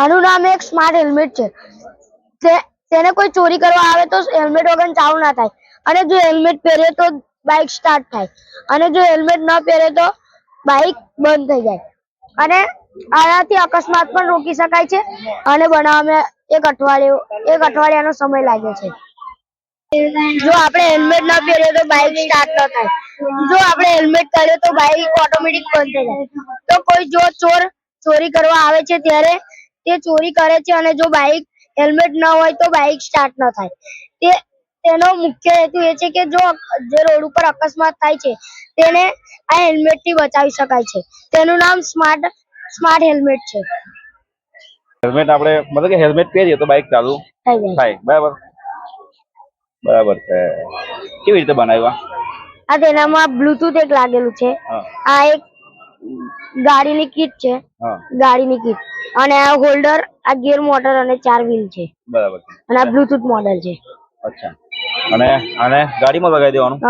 આનું નામ એક સ્માર્ટ હેલ્મેટ છે। તેને કોઈ ચોરી કરવા આવે તો હેલ્મેટ વગર ચાલુ ના થાય, અને જો હેલ્મેટ પહેરે તો બાઇક સ્ટાર્ટ થાય, અને જો હેલ્મેટ ન પહેરે તો બાઇક બંધ થઈ જાય। અને આનાથી અકસ્માત પણ રોકી શકાય છે, અને બનાવવામાં એક અઠવાડિયાનો સમય લાગે છે। જો આપણે હેલ્મેટ ના પહેરીએ તો બાઇક સ્ટાર્ટ ન થાય, જો આપણે હેલ્મેટ પહેરીએ તો બાઇક ઓટોમેટિક બંધ થઈ જાય। તો કોઈ જો ચોર ચોરી કરવા આવે છે ત્યારે તે ચોરી કરે છે, અને જો બાઇક હેલ્મેટ ન હોય તો બાઇક સ્ટાર્ટ ન થાય। તેનો મુખ્ય હેતુ એ છે કે જો રોડ ઉપર અકસ્માત થાય છે તેને આ હેલ્મેટ થી બચાવી શકાય છે। તેનું નામ સ્માર્ટ હેલ્મેટ છે। હેલ્મેટ આપણે મતલબ કે હેલ્મેટ પહેરીએ તો બાઇક ચાલુ થાય, બરાબર બરાબર છે। કેવી રીતે બનાવ્યા? આ તેનામાં બ્લૂટૂથ એક લાગેલું છે, આ એક ગાડીની કીટ છે, ગાડીની કીટ, અને આ હોલ્ડર, આ ગિયર મોટર અને 4 વ્હીલ છે, બરાબર, અને આ બ્લૂટૂથ મોડેલ છે। અચ્છા, અને આને ગાડીમાં લગાવી દેવાનું?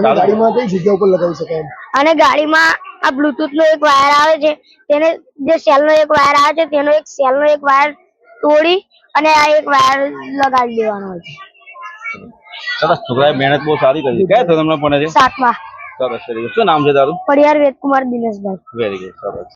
ગાડીમાં કઈ જગ્યા ઉપર લગાવી શકાય? અને ગાડીમાં આ બ્લૂટૂથ નો એક વાયર આવે છે, તેને જે સેલ નો એક વાયર આવે છે તેનો એક સેલ નો એક વાયર તોડી અને આ એક વાયર લગાવી દેવાનો હોય છે। સરસ, છોકરાએ મહેનત બહુ સારી કરી। કયા ધોરણમાં ભણે છે? 7મા। સરસ, શું નામ છે તારું? પડિયાર વેદકુમાર દિનેશભાઈ। વેરી ગુડ, સરસ।